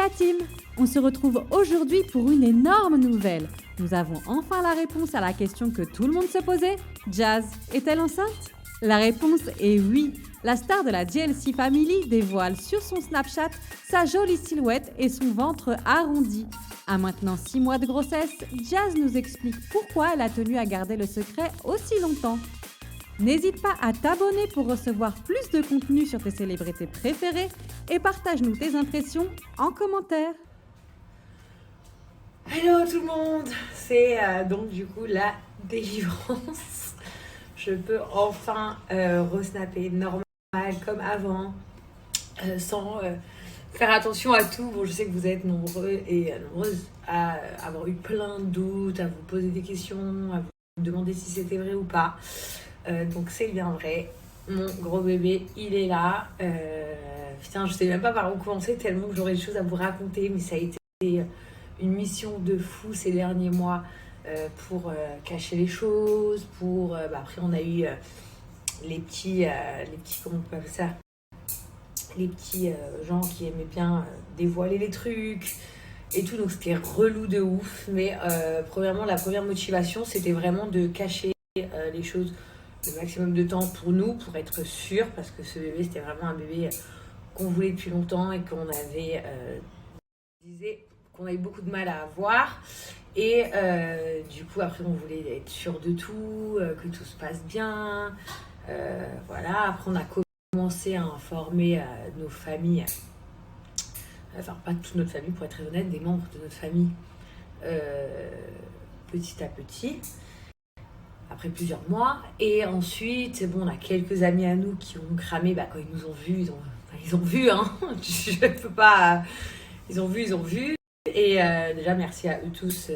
la team! On se retrouve aujourd'hui pour une énorme nouvelle. Nous avons enfin la réponse à la question que tout le monde se posait. Jazz est-elle enceinte? La réponse est oui. La star de la JLC Family dévoile sur son Snapchat sa jolie silhouette et son ventre arrondi. À maintenant 6 mois de grossesse, Jazz nous explique pourquoi elle a tenu à garder le secret aussi longtemps. N'hésite pas à t'abonner pour recevoir plus de contenu sur tes célébrités préférées et partage-nous tes impressions en commentaire. Hello tout le monde, c'est donc du coup la délivrance. Je peux enfin resnapper normal comme avant, sans faire attention à tout. Bon, je sais que vous êtes nombreux et nombreuses à avoir eu plein de doutes, à vous poser des questions, à vous demander si c'était vrai ou pas. Donc c'est bien vrai, mon gros bébé il est là. Putain, je sais même pas par où commencer tellement que j'aurais des choses à vous raconter, mais ça a été une mission de fou ces derniers mois pour cacher les choses, pour après on a eu les petits comment on peut appeler ça, les petits gens qui aimaient bien dévoiler les trucs et tout, donc c'était relou de ouf. Mais premièrement, la première motivation c'était vraiment de cacher les choses le maximum de temps pour nous, pour être sûr, parce que ce bébé c'était vraiment un bébé qu'on voulait depuis longtemps et qu'on avait qu'on avait beaucoup de mal à avoir. Et du coup après on voulait être sûr de tout, que tout se passe bien, voilà. Après on a commencé à informer nos familles, enfin pas toute notre famille pour être très honnête, des membres de notre famille, petit à petit, après plusieurs mois. Et ensuite bon, on a quelques amis à nous qui ont cramé quand ils nous ont vus, ils ont vu hein. Je peux pas, ils ont vu. Et déjà merci à eux tous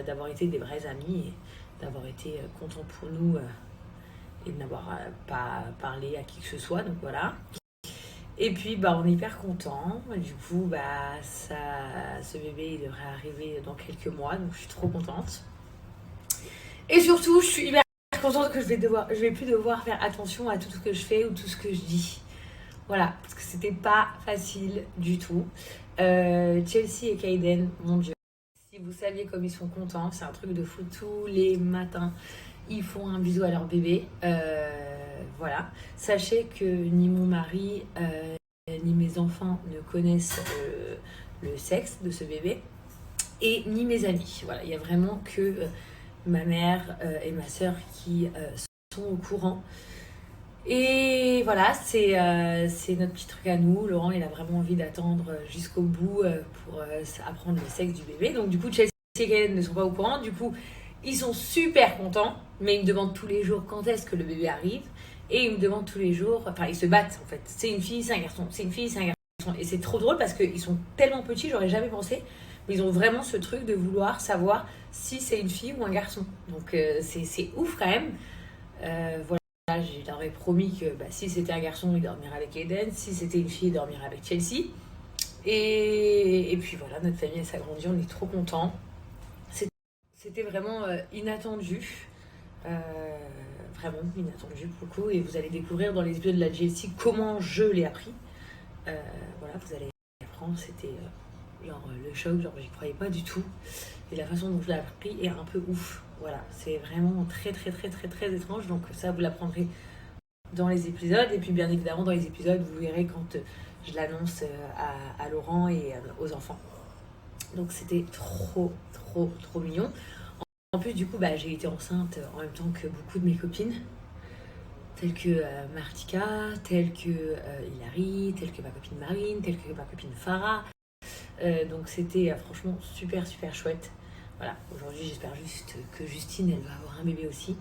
d'avoir été des vrais amis et d'avoir été contents pour nous et de n'avoir pas parlé à qui que ce soit, donc voilà. Et puis on est hyper contents. Du coup ce bébé il devrait arriver dans quelques mois, donc je suis trop contente. Et surtout je suis hyper contente que je vais plus devoir faire attention à tout ce que je fais ou tout ce que je dis. Voilà, parce que c'était pas facile du tout. Chelsea et Kaiden, mon Dieu. Si vous saviez comme ils sont contents, c'est un truc de fou. Tous les matins, ils font un bisou à leur bébé. Voilà. Sachez que ni mon mari, ni mes enfants ne connaissent le sexe de ce bébé. Et ni mes amis. Voilà, il n'y a vraiment que ma mère et ma sœur qui sont au courant. Et voilà, c'est notre petit truc à nous. Laurent, il a vraiment envie d'attendre jusqu'au bout pour apprendre le sexe du bébé. Donc du coup, Chelsea et Kaiden ne sont pas au courant. Du coup, ils sont super contents, mais ils me demandent tous les jours quand est-ce que le bébé arrive. Et ils me demandent tous les jours, enfin ils se battent en fait. C'est une fille, c'est un garçon, c'est une fille, c'est un garçon. Et c'est trop drôle parce qu'ils sont tellement petits, j'aurais jamais pensé. Mais ils ont vraiment ce truc de vouloir savoir si c'est une fille ou un garçon. Donc c'est ouf quand même. Voilà. Je leur ai promis que si c'était un garçon, il dormirait avec Eden. Si c'était une fille, il dormirait avec Chelsea. Et puis voilà, notre famille s'agrandit, on est trop contents. C'était vraiment inattendu. Vraiment inattendu pour le coup. Et vous allez découvrir dans les yeux de la JLC comment je l'ai appris. Voilà, vous allez apprendre. C'était le choc, j'y croyais pas du tout. Et la façon dont je l'ai appris est un peu ouf. Voilà, c'est vraiment très très très très très étrange. Donc ça, vous l'apprendrez dans les épisodes. Et puis bien évidemment, dans les épisodes, vous verrez quand je l'annonce à Laurent et aux enfants. Donc c'était trop mignon. En plus, du coup, j'ai été enceinte en même temps que beaucoup de mes copines. Telles que Martika, telles que Hilary, telles que ma copine Marine, telles que ma copine Farah. Donc c'était franchement super chouette. Voilà, aujourd'hui j'espère juste que Justine elle va avoir un bébé aussi,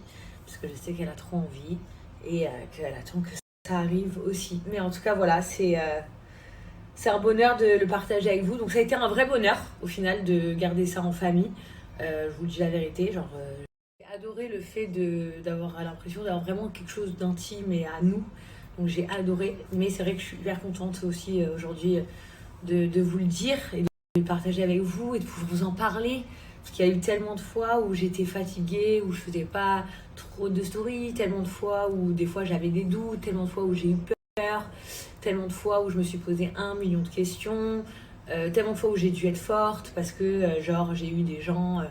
parce que je sais qu'elle a trop envie et qu'elle attend que ça arrive aussi. Mais en tout cas voilà, c'est un bonheur de le partager avec vous. Donc ça a été un vrai bonheur au final de garder ça en famille. Je vous dis la vérité, j'ai adoré le fait d'avoir l'impression d'avoir vraiment quelque chose d'intime et à nous. Donc j'ai adoré, mais c'est vrai que je suis hyper contente aussi aujourd'hui de vous le dire et de le partager avec vous et de pouvoir vous en parler. Parce qu'il y a eu tellement de fois où j'étais fatiguée, où je faisais pas trop de stories, tellement de fois où des fois j'avais des doutes, tellement de fois où j'ai eu peur, tellement de fois où je me suis posé 1 million de questions. tellement de fois où j'ai dû être forte parce que genre j'ai eu des gens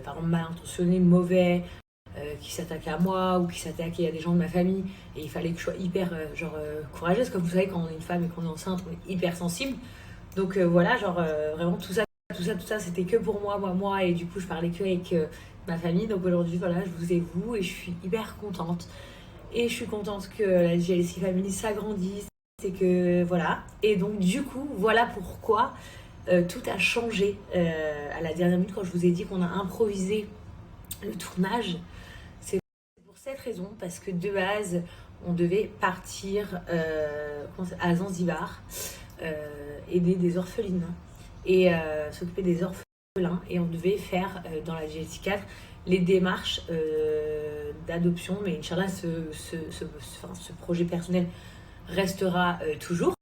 par exemple mal intentionnés, mauvais, qui s'attaquaient à moi ou qui s'attaquaient à des gens de ma famille, et il fallait que je sois hyper courageuse. Comme vous savez, quand on est une femme et qu'on est enceinte, on est hyper sensible. Donc voilà, vraiment tout ça, c'était que pour moi, et du coup je parlais que avec ma famille. Donc aujourd'hui, voilà, je vous ai vous et je suis hyper contente. Et je suis contente que la JLC Family s'agrandisse, et que voilà. Et donc du coup, voilà pourquoi tout a changé à la dernière minute quand je vous ai dit qu'on a improvisé le tournage. C'est pour cette raison, parce que de base, on devait partir à Zanzibar, aider des orphelines et s'occuper des orphelins. Et on devait faire dans la GLC4 les démarches d'adoption. Mais Inch'Allah, ce projet personnel restera toujours.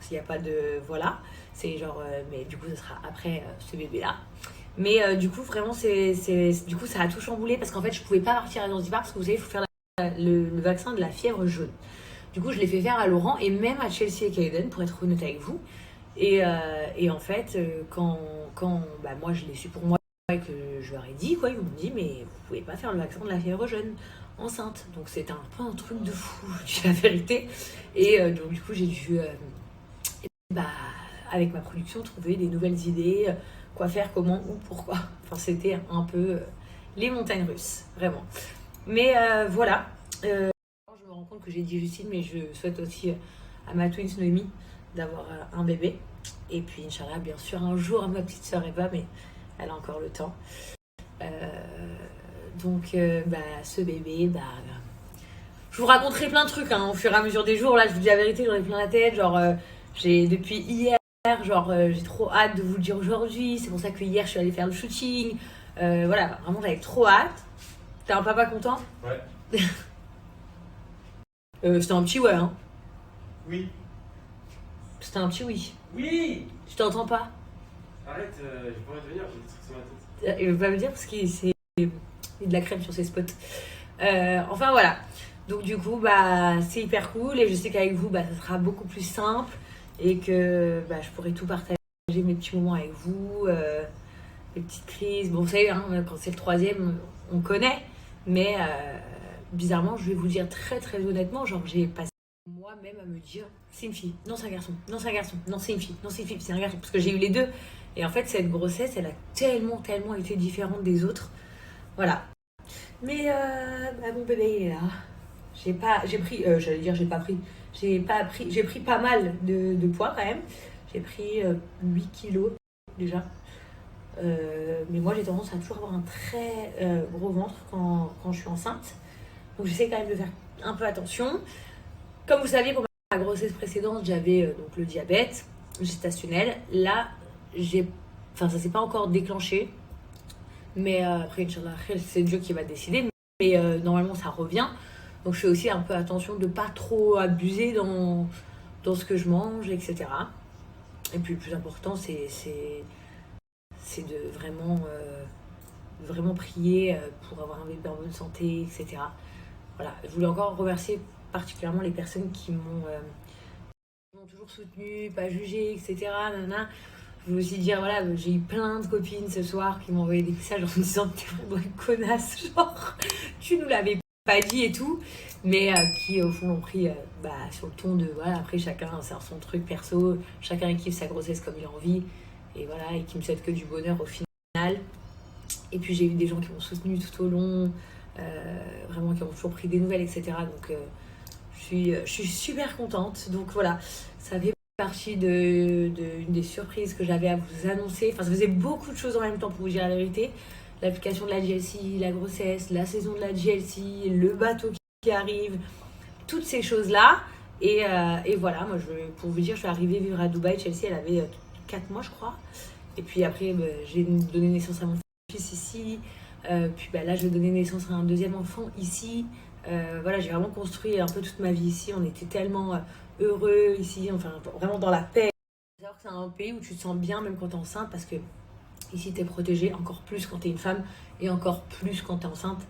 S'il n'y a pas de... Voilà. C'est genre... mais du coup, ce sera après ce bébé-là. Mais du coup, vraiment, du coup, ça a tout chamboulé parce qu'en fait, je pouvais pas partir à Zanzibar parce que vous savez, il faut faire le vaccin de la fièvre jaune. Du coup, je l'ai fait faire à Laurent et même à Chelsea et Kaiden, pour être honnête avec vous. Et en fait, quand moi, je l'ai su pour moi et que je leur ai dit, quoi, ils m'ont dit, mais vous pouvez pas faire le vaccin de la fièvre jaune enceinte. Donc, c'était un peu un truc de fou, je dis la vérité. Et donc, du coup, j'ai dû, avec ma production, trouver des nouvelles idées. Quoi faire, comment, où, pourquoi. Enfin, c'était un peu les montagnes russes, vraiment. Mais voilà. Je me rends compte que j'ai dit Justine, mais je souhaite aussi à ma twins Noémie d'avoir un bébé. Et puis, Inch'Allah, bien sûr, un jour à ma petite sœur Eva, mais elle a encore le temps. Donc, ce bébé, je vous raconterai plein de trucs au fur et à mesure des jours. Là, je vous dis la vérité, j'en ai plein la tête. J'ai depuis hier, j'ai trop hâte de vous le dire aujourd'hui. C'est pour ça que hier je suis allée faire le shooting. Voilà, vraiment j'avais trop hâte. T'es un papa content? Ouais. C'était un petit ouais, hein. Oui. C'était un petit oui. Oui. Je t'entends pas. Arrête, j'ai pas envie de venir, j'ai des trucs sur ma tête. Il veut pas me dire parce qu'il y a de la crème sur ses spots. Enfin voilà. Donc du coup, c'est hyper cool et je sais qu'avec vous, ça sera beaucoup plus simple. Et que je pourrais tout partager, mes petits moments avec vous, les petites crises. Bon, vous savez, quand c'est le troisième, on connaît. Mais bizarrement, je vais vous dire très très honnêtement, j'ai passé moi-même à me dire, c'est une fille, non c'est un garçon, non c'est un garçon, non c'est une fille, non c'est une fille, c'est un garçon. Parce que j'ai eu les deux. Et en fait, cette grossesse, elle a tellement été différente des autres. Voilà. Mais mon bébé, il est là. J'ai pris pas mal de poids quand même. J'ai pris 8 kilos déjà. Mais moi j'ai tendance à toujours avoir un très gros ventre quand je suis enceinte. Donc j'essaie quand même de faire un peu attention. Comme vous savez, pour ma grossesse précédente, j'avais donc le diabète gestationnel. Là, ça s'est pas encore déclenché. Mais après, Inch'Allah, c'est Dieu qui va décider. Mais normalement, ça revient. Donc je fais aussi un peu attention de ne pas trop abuser dans ce que je mange, etc. Et puis le plus important, c'est de vraiment prier pour avoir un bébé en bonne santé, etc. Voilà, je voulais encore remercier particulièrement les personnes qui m'ont toujours soutenue, pas jugée, etc. Nanana. Je voulais aussi dire, voilà, j'ai eu plein de copines ce soir qui m'ont envoyé des messages en me disant que t'es vraiment une connasse, genre, tu nous l'avais pas dit et tout, mais qui au fond ont pris sur le ton de, voilà, après chacun sort son truc perso, chacun kiffe sa grossesse comme il a envie, et voilà, et qui me souhaitent que du bonheur au final. Et puis j'ai eu des gens qui m'ont soutenu tout au long, vraiment qui ont toujours pris des nouvelles, etc. Donc je suis super contente, donc voilà, ça fait partie d'une des surprises que j'avais à vous annoncer. Enfin, ça faisait beaucoup de choses en même temps pour vous dire la vérité. L'application de la JLC, la grossesse, la saison de la JLC, le bateau qui arrive, toutes ces choses-là. Et voilà, moi, pour vous dire, je suis arrivée vivre à Dubaï. Chelsea, elle avait 4 mois, je crois. Et puis après, j'ai donné naissance à mon fils ici. Puis là, je vais donner naissance à un deuxième enfant ici. Voilà, j'ai vraiment construit un peu toute ma vie ici. On était tellement heureux ici, enfin vraiment dans la paix. Il faut savoir que c'est un pays où tu te sens bien même quand t'es enceinte, parce que ici t'es protégée encore plus quand t'es une femme et encore plus quand t'es enceinte.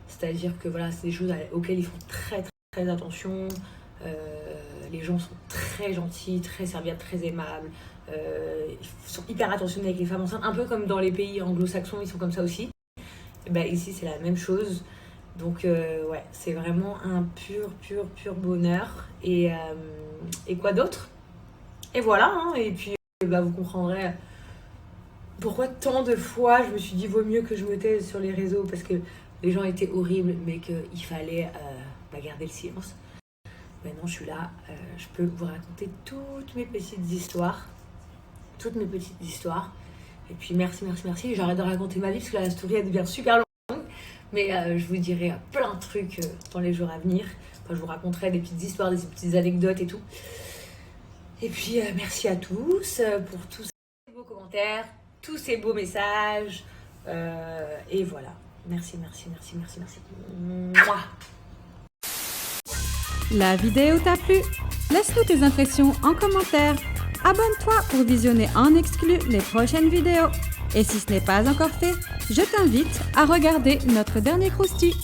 C'est-à-dire que voilà, c'est des choses auxquelles ils font très très, très attention. les gens sont très gentils, très serviables, très aimables. Ils sont hyper attentionnés avec les femmes enceintes, un peu comme dans les pays anglo-saxons, ils sont comme ça aussi. Et ben, ici, c'est la même chose. Donc, ouais, c'est vraiment un pur bonheur. Et quoi d'autre? Et voilà, hein. Et puis, bah, vous comprendrez pourquoi tant de fois je me suis dit vaut mieux que je me taise sur les réseaux parce que les gens étaient horribles, mais qu'il fallait garder le silence. Maintenant, je suis là, je peux vous raconter toutes mes petites histoires. Et puis, merci. J'arrête de raconter ma vie parce que la story, elle devient super longue. Mais je vous dirai plein de trucs dans les jours à venir. Enfin, je vous raconterai des petites histoires, des petites anecdotes et tout. Et puis, merci à tous pour tous ces beaux commentaires, tous ces beaux messages. Et voilà. Merci. Mouah. La vidéo t'a plu? Laisse-nous tes impressions en commentaire. Abonne-toi pour visionner en exclu les prochaines vidéos. Et si ce n'est pas encore fait, je t'invite à regarder notre dernier croustille.